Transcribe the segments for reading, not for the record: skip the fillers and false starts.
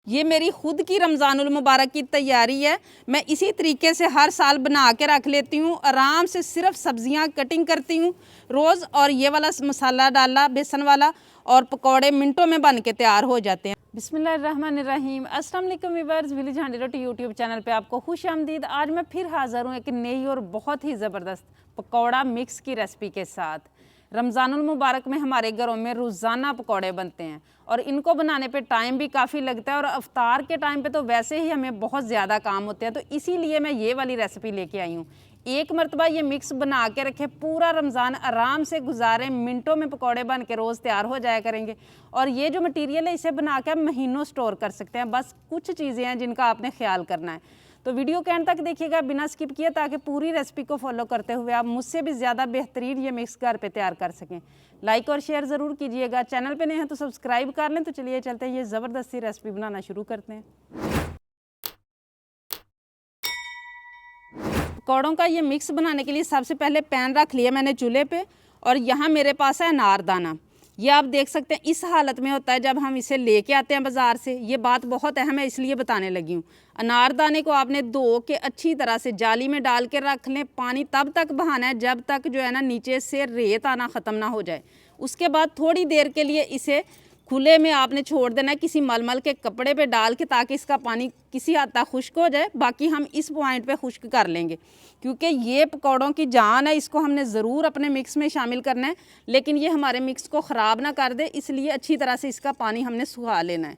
ये मेरी खुद की रमज़ानुल मुबारक की तैयारी है। मैं इसी तरीके से हर साल बना के रख लेती हूँ। आराम से सिर्फ सब्जियाँ कटिंग करती हूँ रोज़, और ये वाला मसाला डाला बेसन वाला, और पकौड़े मिनटों में बन के तैयार हो जाते हैं। बिस्मिल्लाहिर्रहमानिर्रहीम। अस्सलाम वालेकुम व्यूअर्स, विलेज हैंडी रोटी यूट्यूब चैनल पे आपको खुश आमदीद। आज मैं फिर हाज़िर हूँ एक नई और बहुत ही ज़बरदस्त पकौड़ा मिक्स की रेसिपी के साथ। रमज़ानुल मुबारक में हमारे घरों में रोज़ाना पकौड़े बनते हैं और इनको बनाने पे टाइम भी काफ़ी लगता है, और अफ्तार के टाइम पे तो वैसे ही हमें बहुत ज़्यादा काम होते हैं, तो इसीलिए मैं ये वाली रेसिपी लेके आई हूँ। एक मरतबा ये मिक्स बना के रखे, पूरा रमज़ान आराम से गुजारें, मिनटों में पकौड़े बन के रोज़ तैयार हो जाया करेंगे। और ये जो मटीरियल है इसे बना के आप महीनों स्टोर कर सकते हैं। बस कुछ चीज़ें हैं जिनका आपने ख्याल करना है, तो वीडियो के एंड तक देखिएगा बिना स्किप किए, ताकि पूरी रेसिपी को फॉलो करते हुए आप मुझसे भी ज़्यादा बेहतरीन ये मिक्स घर पे तैयार कर सकें। लाइक और शेयर ज़रूर कीजिएगा। चैनल पे नए हैं तो सब्सक्राइब कर लें। तो चलिए चलते हैं, ये ज़बरदस्ती रेसिपी बनाना शुरू करते हैं। पकौड़ों का ये मिक्स बनाने के लिए सबसे पहले पैन रख लिया मैंने चूल्हे पे, और यहाँ मेरे पास है अनारदाना। ये आप देख सकते हैं इस हालत में होता है जब हम इसे लेके आते हैं बाज़ार से। ये बात बहुत अहम है, इसलिए बताने लगी हूँ। अनारदाने को आपने धो के अच्छी तरह से जाली में डाल के रख लें। पानी तब तक बहाना है जब तक जो है ना नीचे से रेत आना ख़त्म ना हो जाए। उसके बाद थोड़ी देर के लिए इसे खुले में आपने छोड़ देना है, किसी मलमल के कपड़े पे डाल के, ताकि इसका पानी किसी हद तक खुश्क हो जाए। बाकी हम इस पॉइंट पे खुश्क कर लेंगे, क्योंकि ये पकौड़ों की जान है। इसको हमने ज़रूर अपने मिक्स में शामिल करना है, लेकिन ये हमारे मिक्स को ख़राब ना कर दे, इसलिए अच्छी तरह से इसका पानी हमने सुखा लेना है।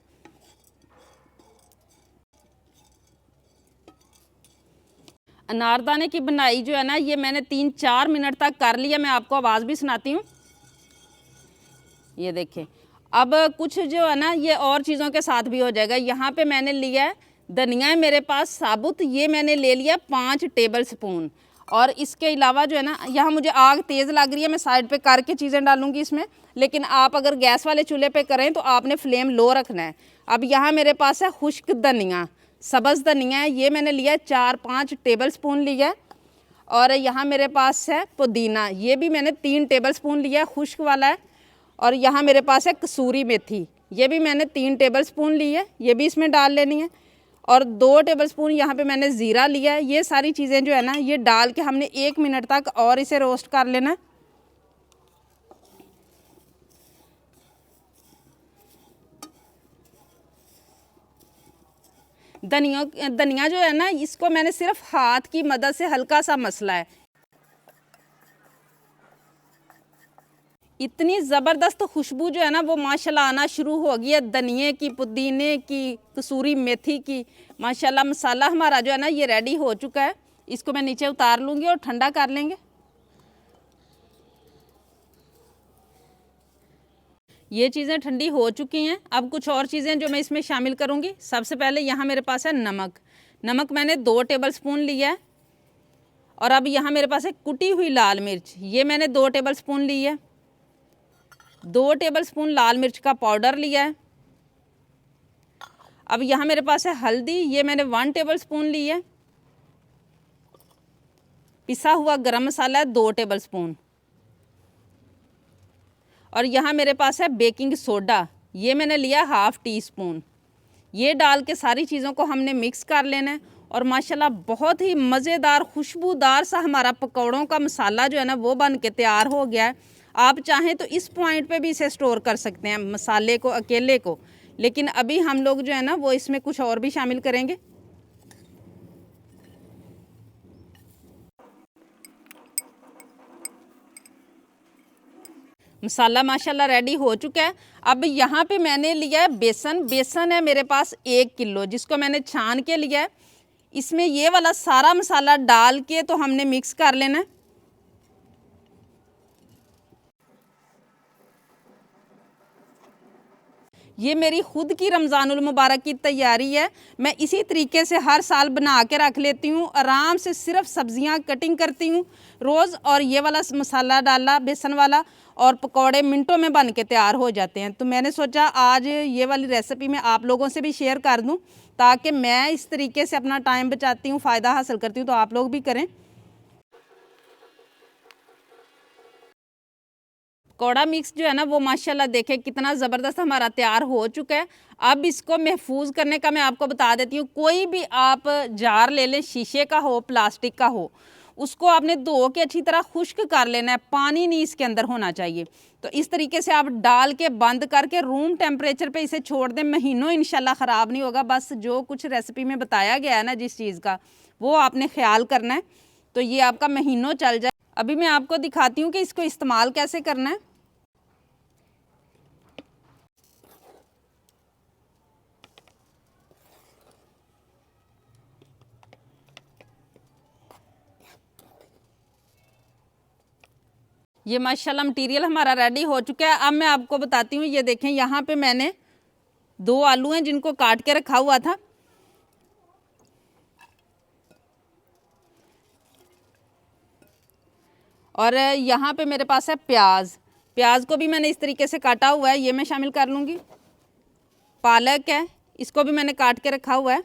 अनारदाने की बनाई जो है ना, ये मैंने 3-4 मिनट तक कर लिया। मैं आपको आवाज़ भी सुनाती हूँ। ये देखें, अब कुछ जो है ना ये और चीज़ों के साथ भी हो जाएगा। यहाँ पे मैंने लिया है धनिया है मेरे पास साबुत, ये मैंने ले लिया 5 टेबल स्पून। और इसके अलावा जो है ना, यहाँ मुझे आग तेज़ लग रही है, मैं साइड पे करके चीज़ें डालूंगी इसमें, लेकिन आप अगर गैस वाले चूल्हे पे करें तो आपने फ्लेम लो रखना है। अब यहाँ मेरे पास है खुश्क धनिया, सब्ज़ धनिया है, ये मैंने लिया 4-5 टेबल स्पून लिया है। और यहाँ मेरे पास है पुदीना, ये भी मैंने 3 टेबल स्पून लिया है, खुश्क वाला है। और यहाँ मेरे पास है कसूरी मेथी, ये भी मैंने 3 टेबल स्पून ली है, ये भी इसमें डाल लेनी है। और 2 टेबल स्पून यहाँ पे मैंने ज़ीरा लिया है। ये सारी चीज़ें जो है ना ये डाल के हमने 1 मिनट तक और इसे रोस्ट कर लेना है। धनिया जो है ना, इसको मैंने सिर्फ हाथ की मदद से हल्का सा मसला है। इतनी ज़बरदस्त खुशबू जो है ना वो माशाल्लाह आना शुरू हो गई है, धनिए की, पुदीने की, कसूरी मेथी की। माशाल्लाह मसाला हमारा जो है ना ये रेडी हो चुका है। इसको मैं नीचे उतार लूँगी और ठंडा कर लेंगे। ये चीज़ें ठंडी हो चुकी हैं। अब कुछ और चीज़ें जो मैं इसमें शामिल करूँगी। सबसे पहले यहाँ मेरे पास है नमक। नमक मैंने 2 टेबल स्पून लिया है। और अब यहाँ मेरे पास है कुटी हुई लाल मिर्च, ये मैंने 2 टेबल स्पून ली है। 2 टेबल स्पून लाल मिर्च का पाउडर लिया है। अब यहाँ मेरे पास है हल्दी, ये मैंने 1 टेबल स्पून ली है। पिसा हुआ गरम मसाला है 2 टेबल स्पून। और यहाँ मेरे पास है बेकिंग सोडा, ये मैंने लिया 1/2 टीस्पून। ये डाल के सारी चीज़ों को हमने मिक्स कर लेना है। और माशाल्लाह बहुत ही मज़ेदार खुशबूदार सा हमारा पकौड़ों का मसाला जो है ना वो बन के तैयार हो गया है। आप चाहें तो इस पॉइंट पे भी इसे स्टोर कर सकते हैं, मसाले को अकेले को, लेकिन अभी हम लोग जो है ना वो इसमें कुछ और भी शामिल करेंगे। मसाला माशाल्लाह रेडी हो चुका है। अब यहाँ पे मैंने लिया है बेसन। बेसन है मेरे पास 1 किलो, जिसको मैंने छान के लिया है। इसमें ये वाला सारा मसाला डाल के तो हमने मिक्स कर लेना है। ये मेरी खुद की रमज़ानुल मुबारक की तैयारी है। मैं इसी तरीके से हर साल बना के रख लेती हूँ। आराम से सिर्फ सब्जियाँ कटिंग करती हूँ रोज़, और ये वाला मसाला डाला बेसन वाला, और पकौड़े मिनटों में बन के तैयार हो जाते हैं। तो मैंने सोचा आज ये वाली रेसिपी मैं आप लोगों से भी शेयर कर दूँ, ताकि मैं इस तरीके से अपना टाइम बचाती हूँ, फ़ायदा हासिल करती हूँ, तो आप लोग भी करें। पकौड़ा मिक्स जो है ना वो माशाल्लाह देखें कितना ज़बरदस्त हमारा तैयार हो चुका है। अब इसको महफूज करने का मैं आपको बता देती हूँ। कोई भी आप जार ले लें, शीशे का हो, प्लास्टिक का हो, उसको आपने धो के अच्छी तरह खुश्क कर लेना है, पानी नहीं इसके अंदर होना चाहिए। तो इस तरीके से आप डाल के बंद करके रूम टेम्परेचर पे इसे छोड़ दें, महीनों इंशाल्लाह ख़राब नहीं होगा। बस जो कुछ रेसिपी में बताया गया है ना जिस चीज़ का, वो आपने ख्याल करना है, तो ये आपका महीनों चल जाए। अभी मैं आपको दिखाती हूँ कि इसको इस्तेमाल कैसे करना है। ये माशाल्लाह मटीरियल हमारा रेडी हो चुका है। अब मैं आपको बताती हूँ, ये देखें यहाँ पे मैंने 2 आलू हैं जिनको काट के रखा हुआ था। और यहाँ पे मेरे पास है प्याज। प्याज को भी मैंने इस तरीके से काटा हुआ है, ये मैं शामिल कर लूँगी। पालक है, इसको भी मैंने काट के रखा हुआ है।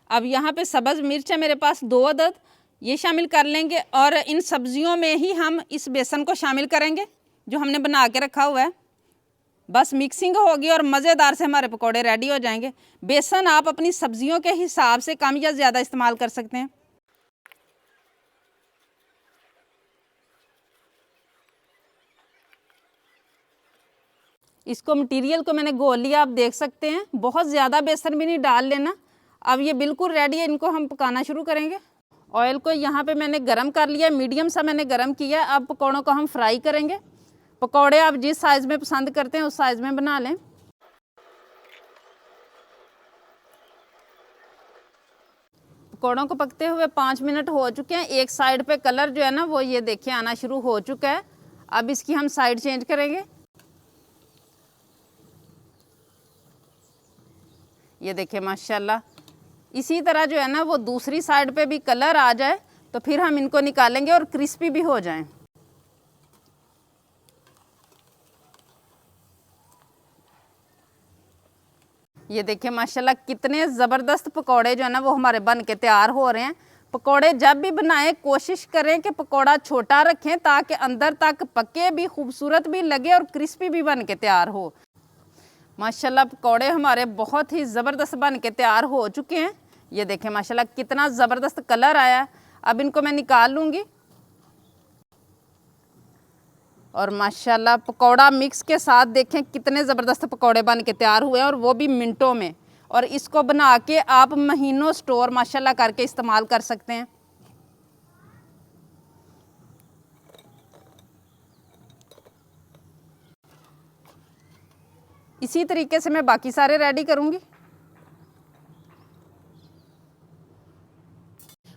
अब यहाँ पे सब्ज़ मिर्च है मेरे पास 2 अदद, ये शामिल कर लेंगे। और इन सब्जियों में ही हम इस बेसन को शामिल करेंगे जो हमने बना के रखा हुआ है। बस मिक्सिंग होगी और मज़ेदार से हमारे पकोड़े रेडी हो जाएंगे। बेसन आप अपनी सब्जियों के हिसाब से कम या ज़्यादा इस्तेमाल कर सकते हैं। इसको मटेरियल को मैंने घोल लिया, आप देख सकते हैं। बहुत ज़्यादा बेसन भी नहीं डाल लेना। अब ये बिल्कुल रेडी है, इनको हम पकाना शुरू करेंगे। ऑयल को यहाँ पे मैंने गरम कर लिया, मीडियम सा मैंने गरम किया। अब पकौड़ों को हम फ्राई करेंगे। पकौड़े आप जिस साइज़ में पसंद करते हैं उस साइज़ में बना लें। पकौड़ों को पकते हुए 5 मिनट हो चुके हैं। एक साइड पे कलर जो है ना वो ये देखिए आना शुरू हो चुका है। अब इसकी हम साइड चेंज करेंगे। ये देखिए माशाल्लाह, इसी तरह जो है ना वो दूसरी साइड पे भी कलर आ जाए तो फिर हम इनको निकालेंगे और क्रिस्पी भी हो जाएं। ये देखिए माशाल्लाह कितने ज़बरदस्त पकोड़े जो है ना वो हमारे बन के तैयार हो रहे हैं। पकोड़े जब भी बनाएं कोशिश करें कि पकोड़ा छोटा रखें ताकि अंदर तक पके भी, खूबसूरत भी लगे और क्रिस्पी भी बन के तैयार हो। माशाल्लाह पकोड़े हमारे बहुत ही ज़बरदस्त बन के तैयार हो चुके हैं। ये देखें माशाल्लाह कितना ज़बरदस्त कलर आया है। अब इनको मैं निकाल लूँगी। और माशाल्लाह पकोड़ा मिक्स के साथ देखें कितने ज़बरदस्त पकोड़े बन के तैयार हुए हैं, और वो भी मिनटों में। और इसको बना के आप महीनों स्टोर माशाल्लाह करके इस्तेमाल कर सकते हैं। इसी तरीके से मैं बाकी सारे रेडी करूँगी।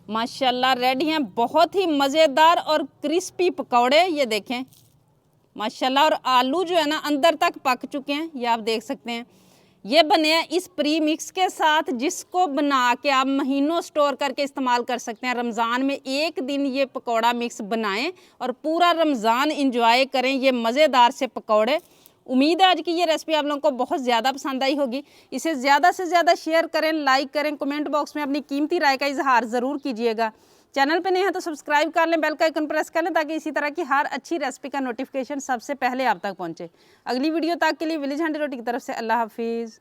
माशाल्लाह रेडी हैं बहुत ही मज़ेदार और क्रिस्पी पकौड़े। ये देखें माशाल्लाह, और आलू जो है ना अंदर तक पक चुके हैं, ये आप देख सकते हैं। ये बने हैं इस प्री मिक्स के साथ, जिसको बना के आप महीनों स्टोर करके इस्तेमाल कर सकते हैं। रमज़ान में एक दिन ये पकौड़ा मिक्स बनाएं और पूरा रमज़ान इंजॉय करें ये मज़ेदार से पकौड़े। उम्मीद है आज की ये रेसिपी आप लोगों को बहुत ज़्यादा पसंद आई होगी। इसे ज़्यादा से ज़्यादा शेयर करें, लाइक करें, कमेंट बॉक्स में अपनी कीमती राय का इजहार ज़रूर कीजिएगा। चैनल पे नहीं है तो सब्सक्राइब कर लें, बेल का आइकन प्रेस कर लें ताकि इसी तरह की हर अच्छी रेसिपी का नोटिफिकेशन सबसे पहले आप तक पहुंचे। अगली वीडियो तक के लिए विलेज हंडी रोटी की तरफ से अल्लाह हाफिज़।